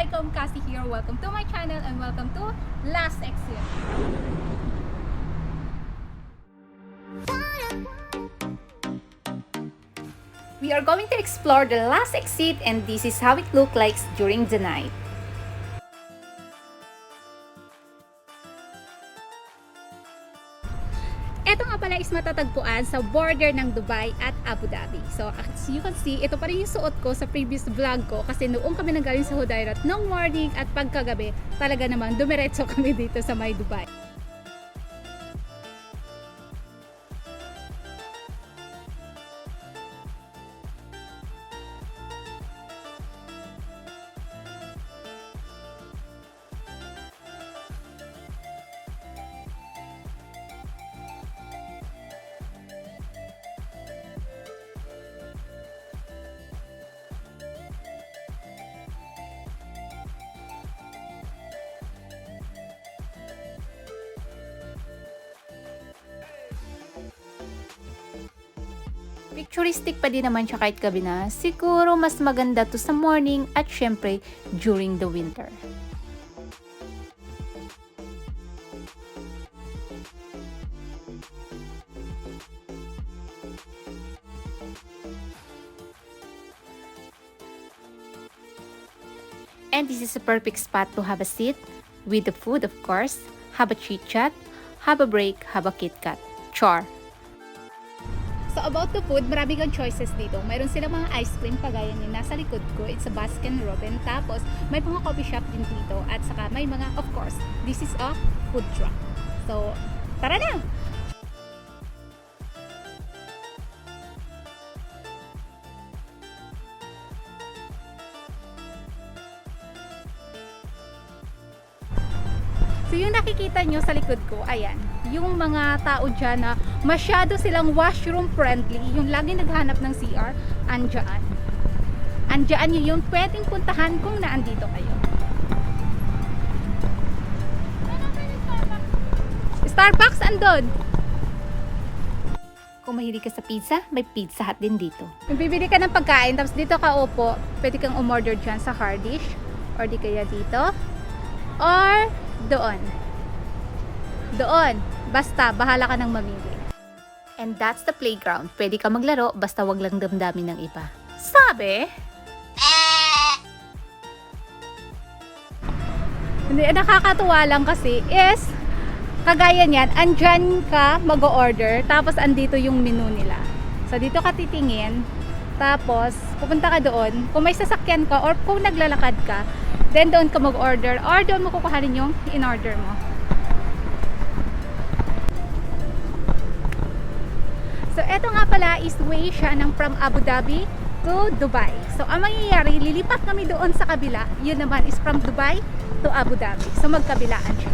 Assalamualaikum, Cassie here. Welcome to my channel and welcome to Last Exit. We are going to explore the last exit and this is how it looks like during the night. Ito nga pala is matatagpuan sa border ng Dubai at Abu Dhabi. So as you can see, ito pa rin yung suot ko sa previous vlog ko kasi noong kami nanggaling sa Hudayrat ng morning at pagkagabi, talaga naman dumiretso kami dito sa may Dubai. Picturistic pa din naman siya kahit gabi na. Siguro mas maganda to sa morning at syempre during the winter. And this is a perfect spot to have a seat with the food, of course, have a chit chat, have a break, have a Kit Kat. Char! So about the food, marami kang choices dito. Mayroon silang mga ice cream kagaya ni nasa likod ko. It's a Baskin Robbins. Tapos may mga coffee shop din dito. At saka may mga, of course, this is a food truck. So, tara na! So yung nakikita nyo sa likod ko, ayan, yung mga tao dyan na masyado silang washroom friendly, yung lagi naghanap ng CR, andyan. Andyan yung pwedeng puntahan kung naandito kayo. Starbucks andon! Kung mahilig ka sa pizza, may Pizza Hut din dito. Kung bibili ka ng pagkain, tapos dito ka upo, pwede kang umorder dyan sa Hardish, or di kaya dito, or doon. Doon. Basta, bahala ka nang mamili. And that's the playground. Pwede ka maglaro, basta wag lang damdamin ng iba. Sabi? Hindi, nakakatuwa lang kasi is, kagaya niyan, andyan ka mag-order, tapos andito yung menu nila. So, dito ka titingin, tapos, pupunta ka doon. Kung may sasakyan ka, or kung naglalakad ka, then doon ka mag-order, or doon mo kukuhanin yung in-order mo. So, eto nga pala is way siya ng from Abu Dhabi to Dubai. So, ang mangyayari, lilipat kami doon sa kabila. Yun naman is from Dubai to Abu Dhabi. So, magkabilaan siya.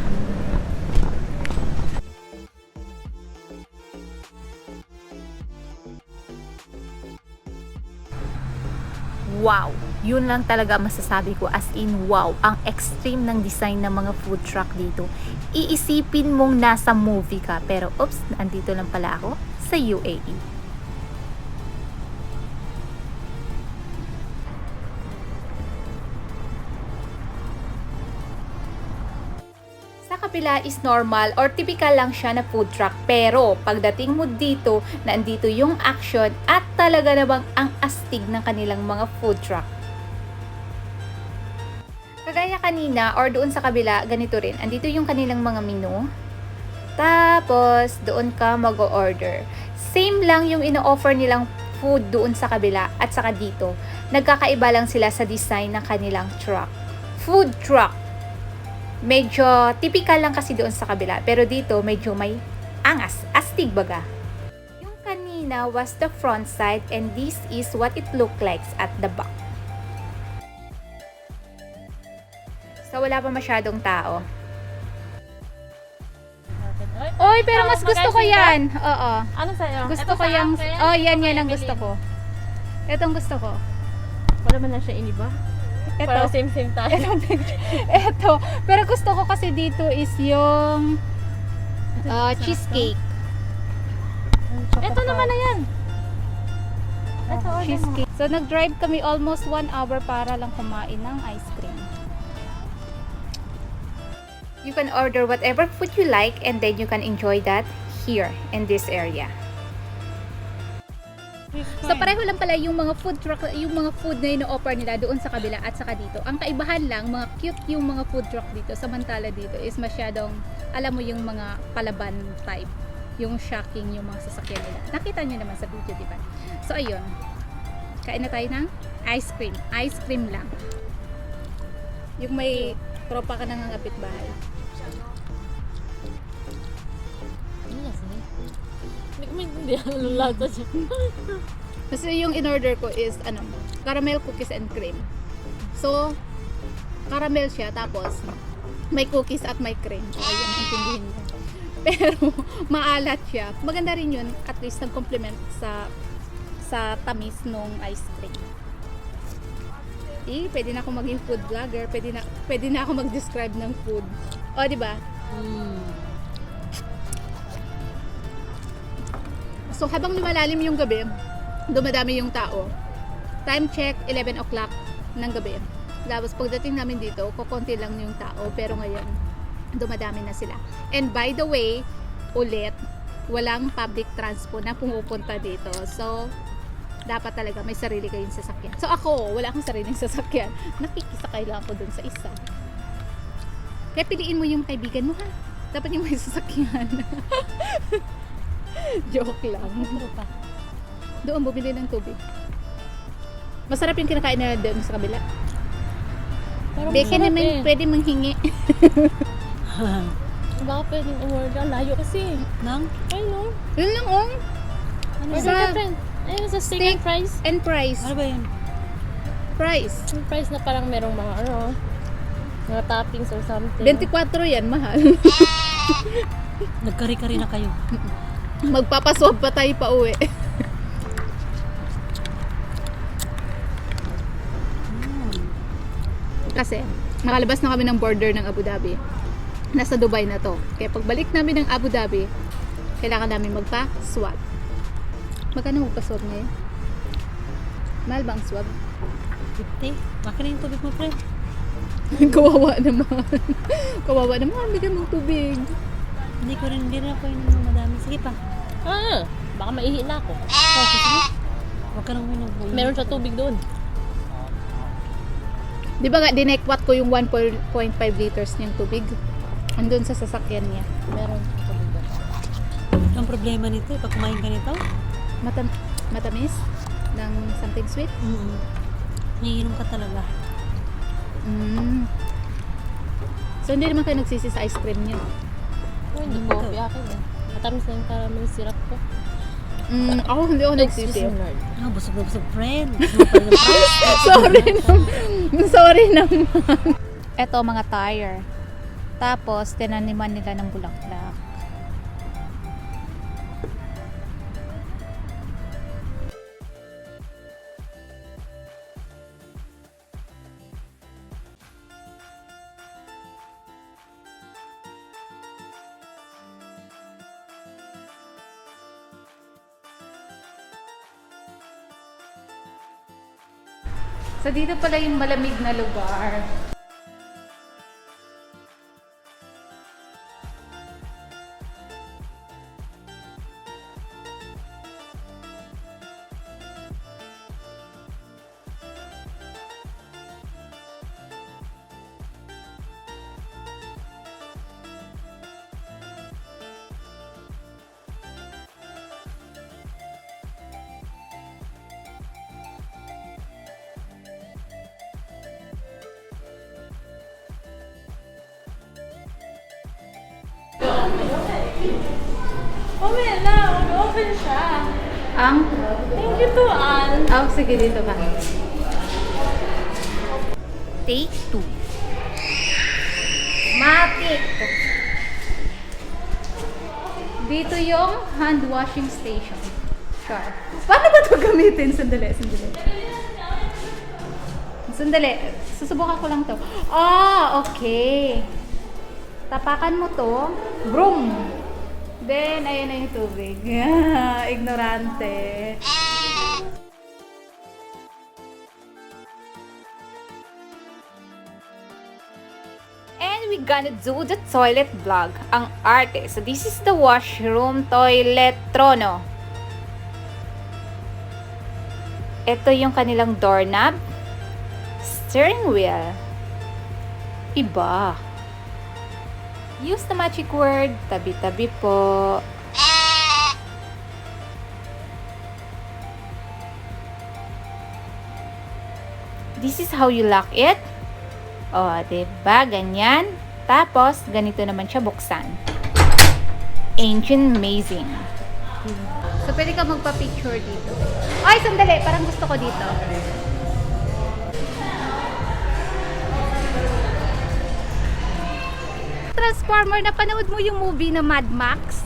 Wow! Yun lang talaga masasabi ko, as in wow, ang extreme ng design ng mga food truck dito. Iisipin mong nasa movie ka, pero oops, andito lang pala ako sa UAE. Sa kabila is normal or typical lang siya na food truck, pero pagdating mo dito, nandito yung action at talaga namang ang astig ng kanilang mga food truck. Kagaya kanina or doon sa kabila, ganito rin. Andito yung kanilang mga menu. Tapos, doon ka mag-order. Same lang yung ino-offer nilang food doon sa kabila at saka dito. Nagkakaiba lang sila sa design ng kanilang truck. Food truck. Medyo typical lang kasi doon sa kabila. Pero dito, medyo may angas. Astig baga. Yung kanina was the front side and this is what it look like at the back. So, wala pa masyadong tao. Oy, pero mas gusto ko yan. Oo. Ano sa'yo? Gusto ko yung... Oh, yan ang gusto ko. Itong gusto ko. Wala man lang siya iniba. Ito. Parang same tayo. Ito. Pero gusto ko kasi dito is yung cheesecake. Ito naman na yan. Ito, Cheesecake. So, nag-drive kami almost 1 hour para lang kumain ng ice cream. You can order whatever food you like and then you can enjoy that here in this area. So pareho lang pala yung mga food truck, yung mga food na ino-offer nila doon sa kabila at saka dito. Ang kaibahan lang, mga cute yung mga food truck dito. Samantala dito is masyadong, alam mo yung mga palaban type. Yung shocking yung mga sasakyan nila. Nakita nyo naman sa video, di ba? So ayun, kain na tayo ng ice cream. Ice cream lang. Yung may tropa ka nang kapitbahay. Hindi ko maintindihan ang lata siya. Kasi yung in-order ko is caramel cookies and cream. So, caramel siya tapos may cookies at may cream. So, ayun, intindihin mo. Pero maalat siya. Maganda rin yun, at least nag-complement sa tamis nung ice cream. Pwede na ako maging food vlogger, pwede na ako mag-describe ng food. O, di ba? So, habang lumalalim yung gabi, dumadami yung tao. Time check, 11 o'clock ng gabi. Tapos, pagdating namin dito, kukunti lang yung tao. Pero ngayon, dumadami na sila. And by the way, ulit, walang public transport na pumupunta dito. So, dapat talaga may sarili kayong sasakyan. So, ako, wala akong sariling sasakyan. Nakikisakay lang ako dun sa isa. Kaya piliin mo yung kaibigan mo, ha? Dapat yung may sasakyan. Joke lang. Doon bumili ng tubig. Masarap yung kinakain na doon sa kabila. Beka naman pwede manghingi. Baka pwedeng umorder. Layo kasi. Nang? Ay, no. Yun lang, oh. Order ka, friend. Ayun, sa steak and fries. And price. Ano ba yun? Price. Yung fries na parang merong mga mga toppings or something. 24 yan, mahal. Nagkari-kari na kayo. Magpapaswab pa tayo pa uwi. Kasi, nakalabas na kami ng border ng Abu Dhabi. Nasa Dubai na to. Kaya pagbalik namin ng Abu Dhabi, kailangan namin magpa-swab. Magkano magpa-swab ngayon? Mahal ba ang swab? 50. Baka na yung tubig mo, friend. Kawawa naman. Kawawa naman. Bigyan mong tubig. Hindi rin ako yung madami. Sige pa. Baka maihi na ako. Oh, sige. Huwag ka nang uminom. Meron siya tubig doon. Di ba nga, dinekwat ko yung 1.5 liters niyang tubig? Andun sa sasakyan niya. Meron siya tubig doon. Ang problema nito, pag kumain ka nito, Matamis? Ng something sweet? naiinom ka talaga. So, hindi naman kayo nagsisi sa ice cream niya? Hindi ko. Akin eh. Matamis na yung caramel syrup ko. Ako hindi ako nagsisi. Excuse me, Lord. Busog na busog, friend. Busog Sorry naman. Sorry naman. Eto mga tire. Tapos, tinaniman nila ng bulaklak. So, dito pala yung malamig na lugar. Na, mag-open siya. Ang? Thank you to Ann. Oh, sige, dito ka. Take 2. Matik. Dito yung hand washing station. Sure. Paano ba ito gamitin? Sandali. Susubukan ko lang to. Okay. Tapakan mo to. Broom. Then, ayun na yung tubig. Ignorante. And And we gonna do the toilet vlog. Ang arte. So this is the washroom toilet trono. Ito yung kanilang doorknob. Steering wheel. Iba. Use the magic word. Tabi-tabi po. This is how you lock it. O, diba? Ganyan. Tapos, ganito naman siya buksan. Excitmazing. So, pwede ka magpa-picture dito. Ay, sandali. Parang gusto ko dito. Transformer, napanood mo yung movie na Mad Max?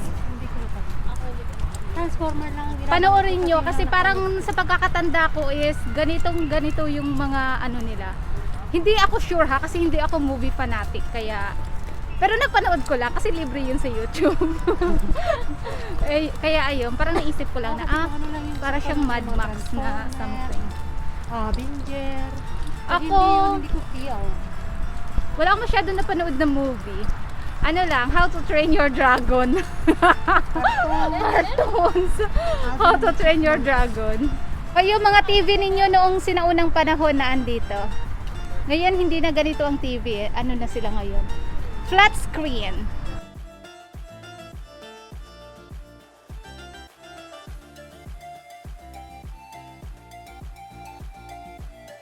Transformer lang ang ginagawa. Panoorin nyo kasi parang sa pagkakatanda ko is ganito yung mga ano nila. Hindi ako sure ha kasi hindi ako movie fanatic kaya pero napanood ko lang kasi libre yun sa YouTube. Kaya ayun, parang naisip ko lang na para siyang Mad Max na something. Avenger. Ako, Hindi ko feel. wala akong masyado napanood na movie. Ano lang, How to Train Your Dragon. Cartoons. How to Train Your Dragon. O yung mga TV ninyo noong sinaunang panahon na andito. Ngayon hindi na ganito ang TV. Ano na sila ngayon? Flat screen.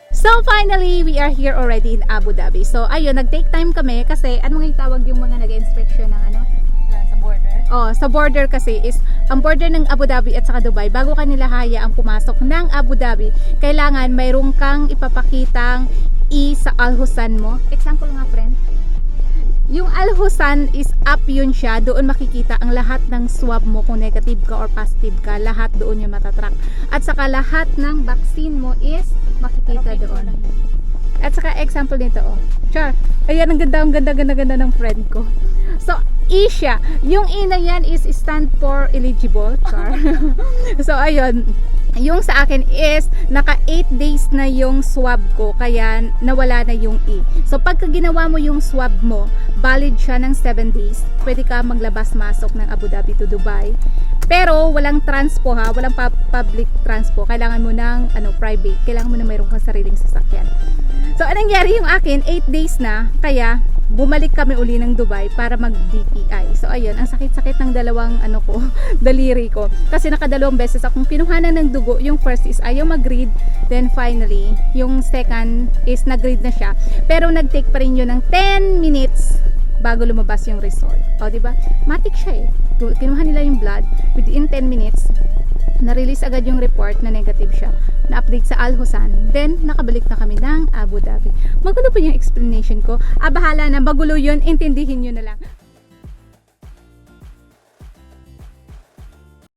So finally, we are here already in Abu Dhabi. So ayun, nag-take time kami kasi ano nga yung tawag yung mga nag-inspection ng ano? Sa border. Oh, sa border kasi is ang border ng Abu Dhabi at saka Dubai. Bago ka nila hayaang pumasok ng Abu Dhabi, kailangan mayroon kang ipapakitang sa Al-Husan mo. Example nga, friend. Yung Al-Husan is up yun siya. Doon makikita ang lahat ng swab mo kung negative ka or positive ka. Lahat doon yung matatrack. At saka lahat ng vaccine mo is makikita doon. At saka example nito, oh. Char. Ayan, ang ganda ng friend ko. So, E siya. Yung E na yan is stand for eligible. Char. So, ayun. Yung sa akin is naka 8 days na yung swab ko kaya nawala na yung E. So pagka ginawa mo yung swab mo, valid siya ng 7 days. Pwede ka maglabas-masok ng Abu Dhabi to Dubai. Pero walang transpo ha, walang public transpo. Kailangan mo ng private. Kailangan mo na mayroon kang sariling sasakyan. So anong nangyari yung akin, 8 days na, kaya bumalik kami uli ng Dubai para mag-DTI. So ayun, ang sakit-sakit ng dalawang daliri ko. Kasi nakadalawang beses akong pinuhanan ng dugo. Yung first is ayaw mag-read, then finally, yung second is nag-read na siya. Pero nag-take pa rin yun ng 10 minutes bago lumabas yung result. O, diba? Matik siya eh. Kinuha nila yung blood, within 10 minutes, na-release agad yung report na negative siya. Na-update sa Al-Husan. Then, nakabalik na kami ng Abu Dhabi. Magulo pa yung explanation ko. Bahala na, magulo yun. Intindihin nyo na lang.